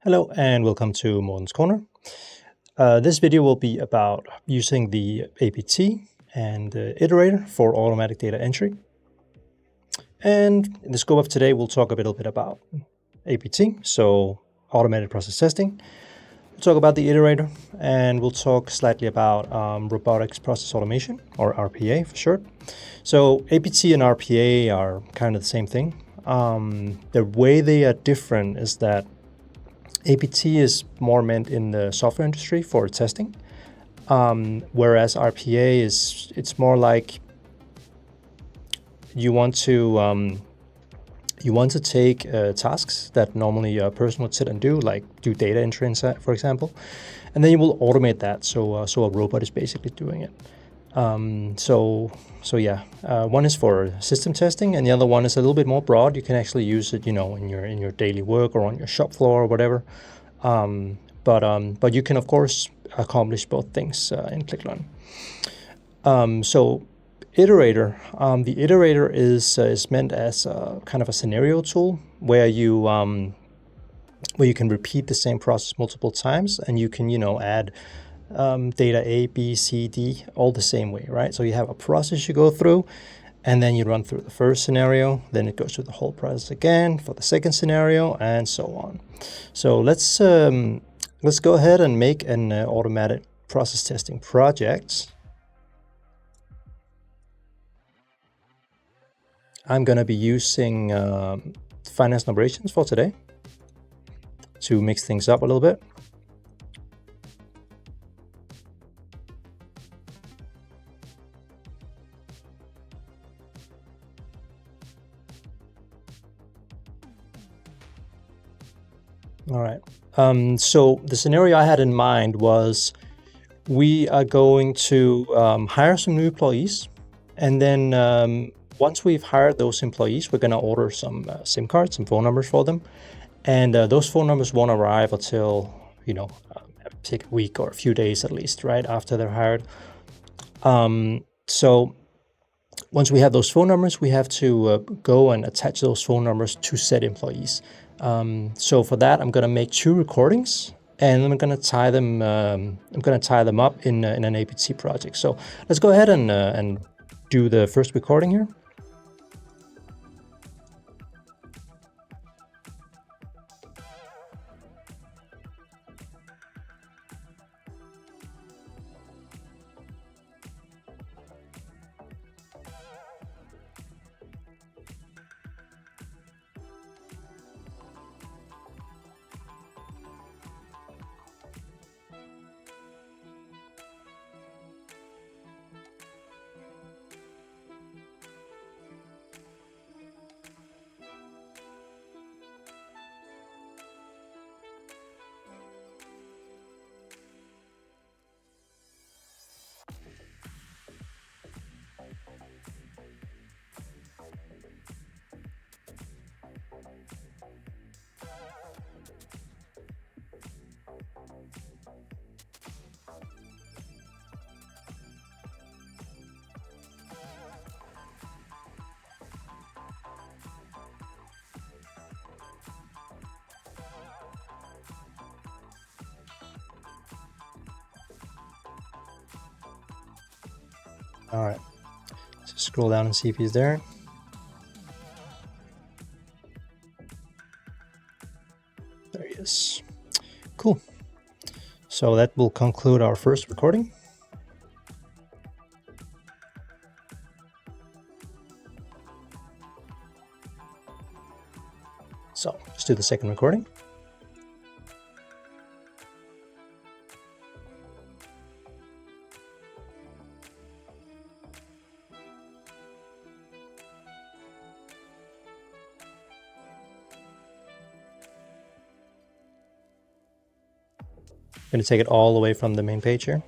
Hello and welcome to Morten's Corner. This video will be about using the APT and the iterator for automatic data entry. And in the scope of today, we'll talk a little bit about APT, so automated process testing. We'll talk about the iterator, and we'll talk slightly about robotics process automation, or RPA for short. So APT and RPA are kind of the same thing. The way they are different is that APT is more meant in the software industry for testing, whereas RPA it's more like you want to take tasks that normally a person would sit and do, like do data entry inside, for example, and then you will automate that so a robot is basically doing it. One is for system testing, and the other one is a little bit more broad. You can actually use it, in your daily work or on your shop floor or whatever. But you can of course accomplish both things in ClickLearn. Iterator. The iterator is meant as a kind of a scenario tool where you can repeat the same process multiple times, and you can add data A, B, C, D, all the same way, right? So you have a process you go through, and then you run through the first scenario, then it goes through the whole process again for the second scenario, and so on. So let's go ahead and make an automated process testing project. I'm going to be using finance and operations for today to mix things up a little bit. All right. So the scenario I had in mind was we are going to hire some new employees, and then once we've hired those employees, we're going to order some SIM cards, some phone numbers for them, and those phone numbers won't arrive until take a week or a few days at least, right after they're hired. So once we have those phone numbers, we have to go and attach those phone numbers to said employees. So for that, I'm going to make 2 recordings, and I'm going to tie them. Up in an APT project. So let's go ahead and do the first recording here. All right, so scroll down and see if he's there. There he is. Cool. So that will conclude our first recording. So let's do the second recording. I'm going to take it all the way from the main page here.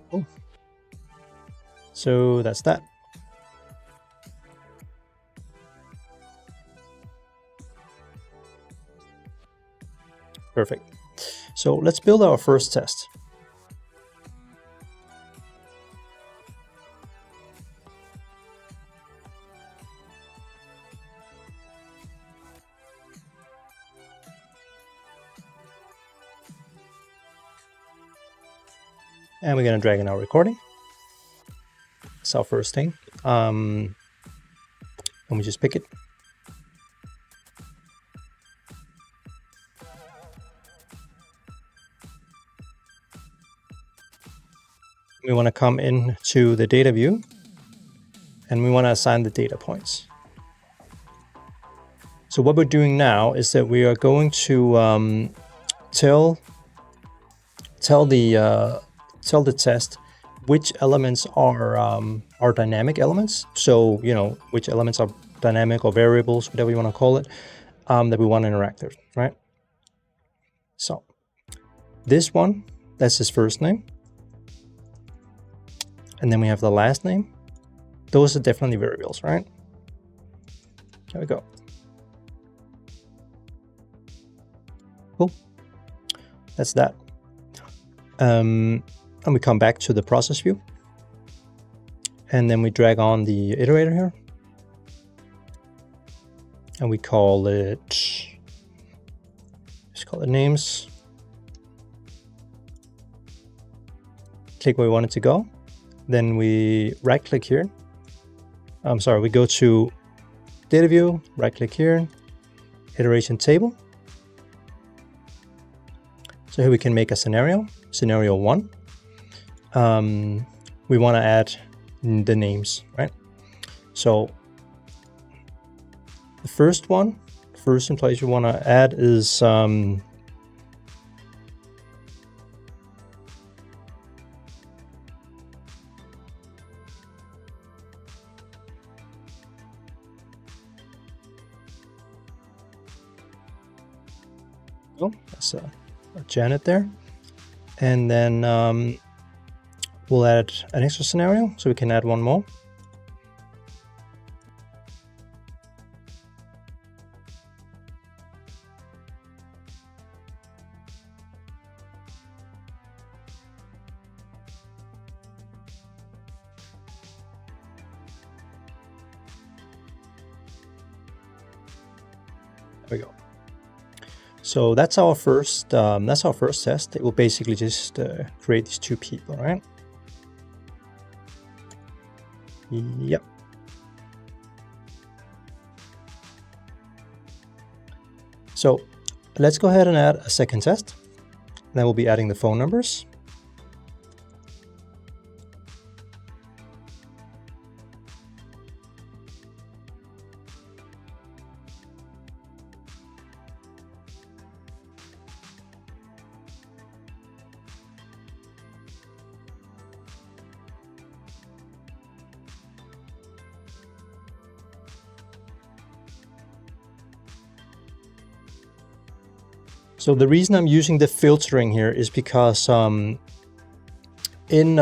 Cool. So that's that. Perfect. So let's build our first test. And we're going to drag in our recording. It's our first thing. And we just pick it. We want to come into the data view and we want to assign the data points. So what we're doing now is that we are going to tell the test which elements are dynamic elements. So, you know, which elements are dynamic or variables, whatever you want to call it, that we want to interact with, right? So this one, that's his first name. And then we have the last name. Those are definitely variables, right? Here we go. Cool. That's that. And we come back to the process view. And then we drag on the iterator here. And we call it, just call it names. Click where we want it to go. Then we right click here. We go to data view, right click here, iteration table. So here we can make a scenario 1. We want to add the names, right? So the first employees we want to add is that's Janet there. And then we'll add an extra scenario, so we can add one more. There we go. So that's our first test. It will basically just create these two people, right? Yep. So let's go ahead and add a second test. Then we'll be adding the phone numbers. So the reason I'm using the filtering here is because in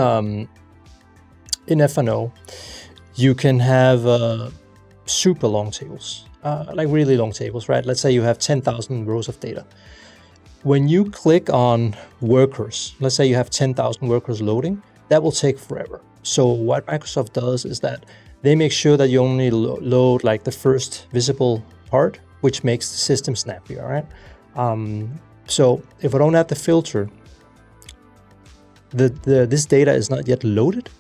F&O, you can have super long tables, like really long tables, right? Let's say you have 10,000 rows of data. When you click on workers, let's say you have 10,000 workers loading, that will take forever. So what Microsoft does is that they make sure that you only load like the first visible part, which makes the system snappy, all right? So if I don't add the filter, this data is not yet loaded,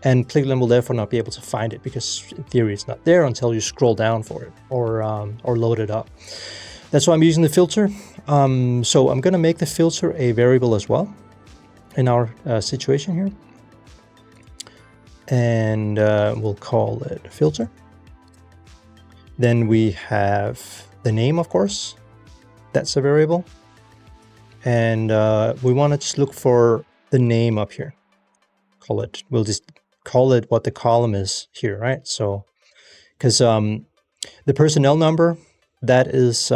and Pliglim will therefore not be able to find it because in theory it's not there until you scroll down for it or load it up. That's why I'm using the filter. So I'm going to make the filter a variable as well in our situation here, and we'll call it filter. Then we have the name, of course. That's a variable. And we want to just look for the name up here. We'll just call it what the column is here, right? So, because the personnel number, that is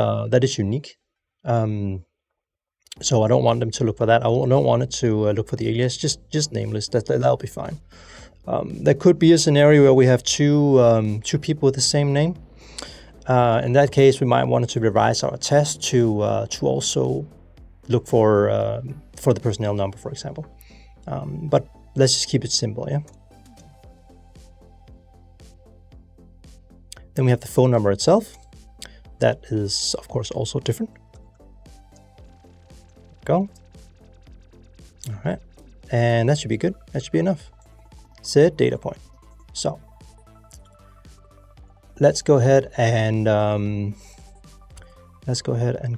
unique. So I don't want them to look for that. I don't want it to look for the alias, just nameless. That'll be fine. There could be a scenario where we have two people with the same name. In that case, we might want to revise our test to also look for the personnel number, for example. But let's just keep it simple, yeah. Then we have the phone number itself. That is, of course, also different. Go. All right, and that should be good. That should be enough. Set data point. So let's go ahead and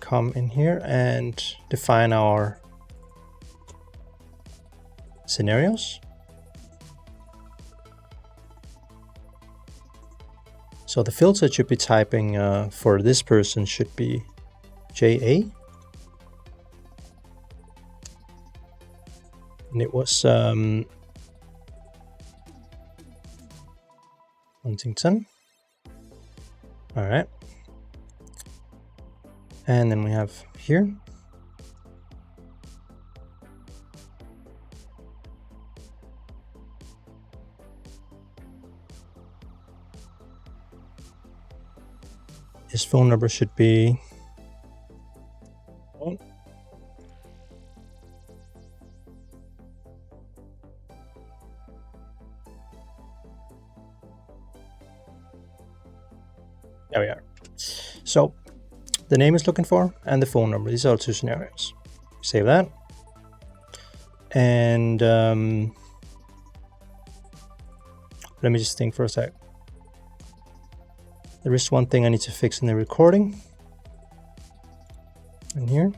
come in here and define our scenarios. So the filter should be typing for this person should be JA. And it was Huntington. All right. And then we have here. His phone number should be there we are. So the name is looking for and the phone number. These are two scenarios. Save that. And let me just think for a sec. There is one thing I need to fix in the recording. In here.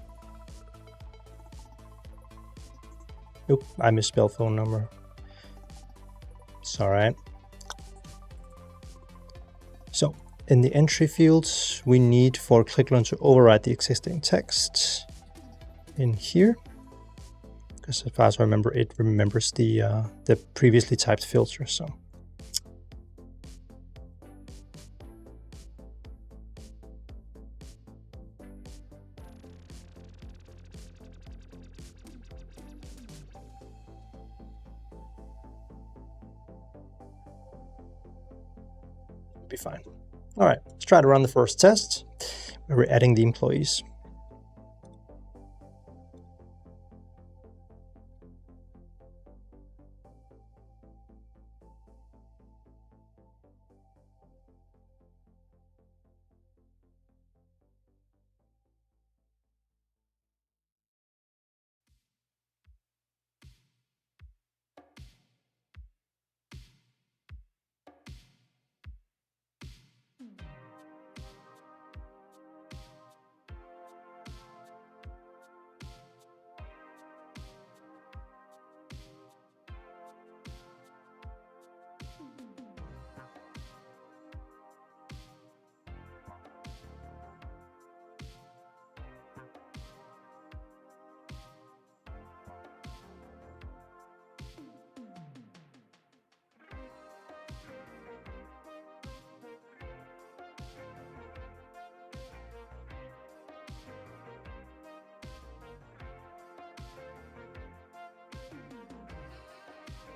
Oop, I misspelled phone number. It's all right. So in the entry fields, we need for ClickLearn to override the existing text in here. Because as far as I remember, it remembers the previously typed filter. So be fine. All right, let's try to run the first test where we're adding the employees.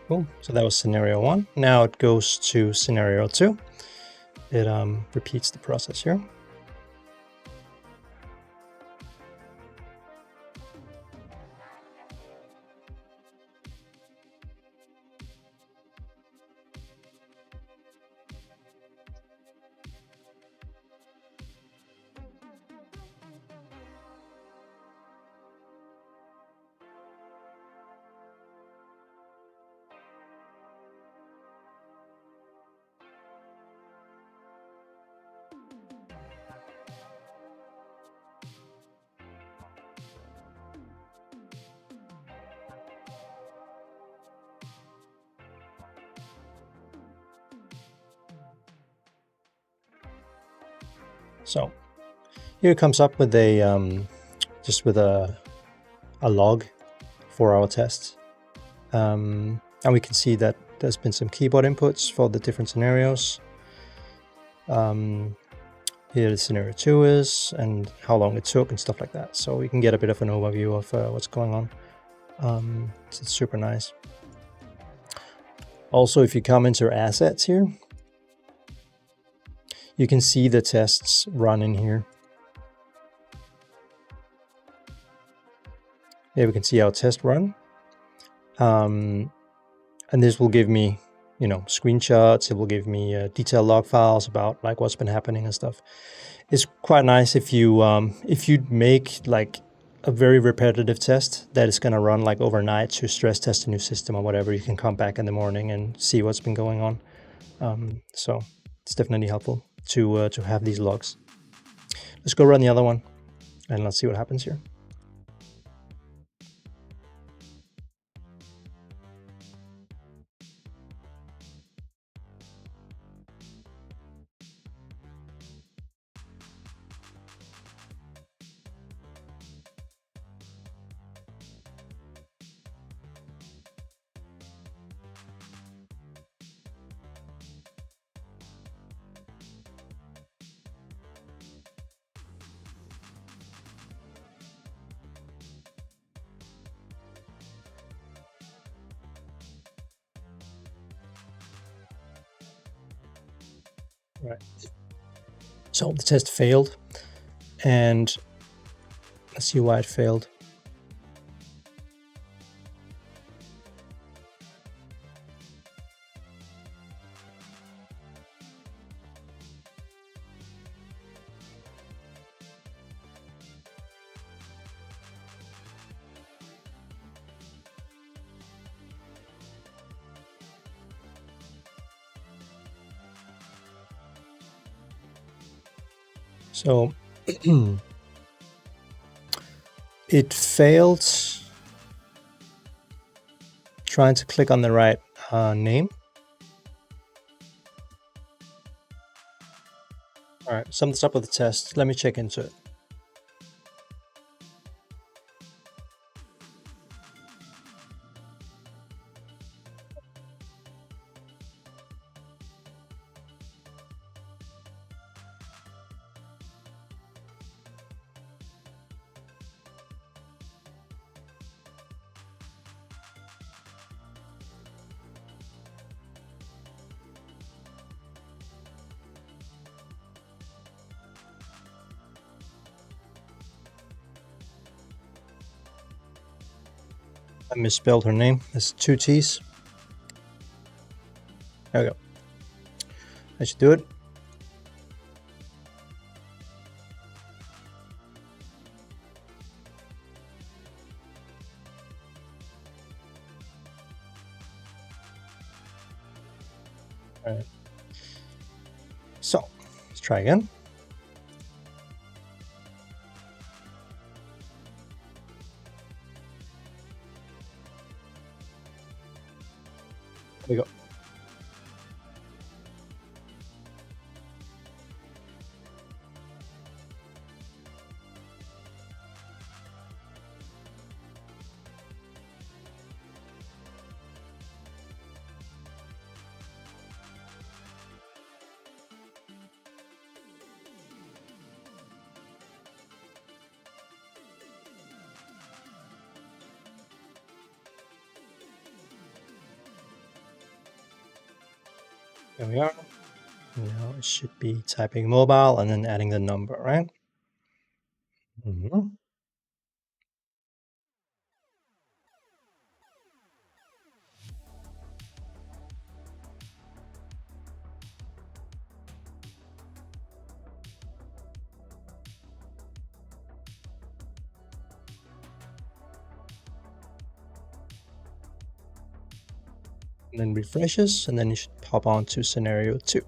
Cool. So that was scenario 1. Now it goes to scenario 2. It repeats the process here. So here it comes up with a just with a log for our test, and we can see that there's been some keyboard inputs for the different scenarios. here the scenario 2 is, and how long it took and stuff like that. So you can get a bit of an overview of what's going on. So it's super nice. Also, if you come into assets here, you can see the tests run in here. Here we can see our test run. And this will give me, you know, screenshots. It will give me detailed log files about like what's been happening and stuff. It's quite nice if you make like a very repetitive test that is going to run like overnight to stress test a new system or whatever. You can come back in the morning and see what's been going on. So it's definitely helpful to have these logs. Let's go run the other one and let's see what happens here. Right. So the test failed, and let's see why it failed. So it failed trying to click on the right name. All right, something's up with the test. Let me check into it. I misspelled her name. It's 2 T's. There we go. I should do it. All right. So let's try again. There we go. There we are. Now it should be typing mobile and then adding the number, right? Mm-hmm. And then refreshes, and then you should pop on to scenario 2.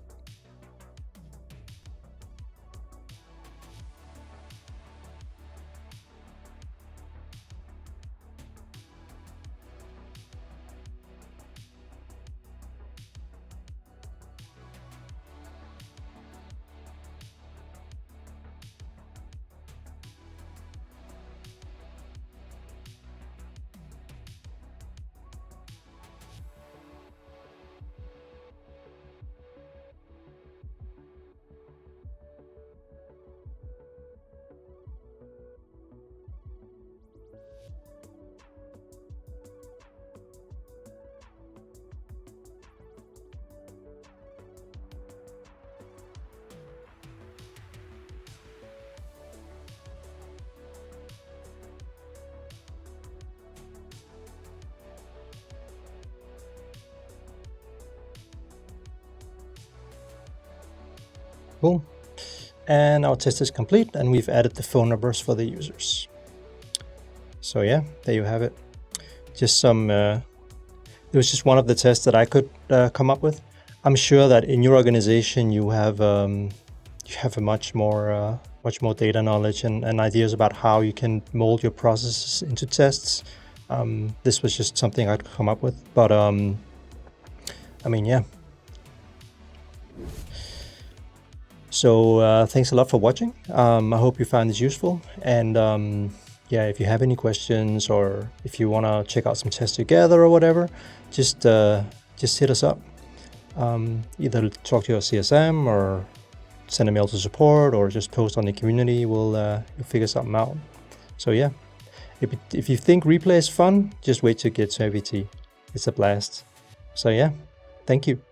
Cool. And our test is complete, and we've added the phone numbers for the users. So yeah, there you have it. Just some, it was just one of the tests that I could come up with. I'm sure that in your organization you have a much more data knowledge and ideas about how you can mold your processes into tests. This was just something I'd come up with, but I mean, yeah. So thanks a lot for watching. I hope you found this useful, and yeah, if you have any questions or if you want to check out some tests together or whatever, just hit us up. Either talk to your CSM or send a mail to support or just post on the community. We'll figure something out. So yeah, if you think replay is fun, just wait to get to APT. It's a blast. So yeah, thank you.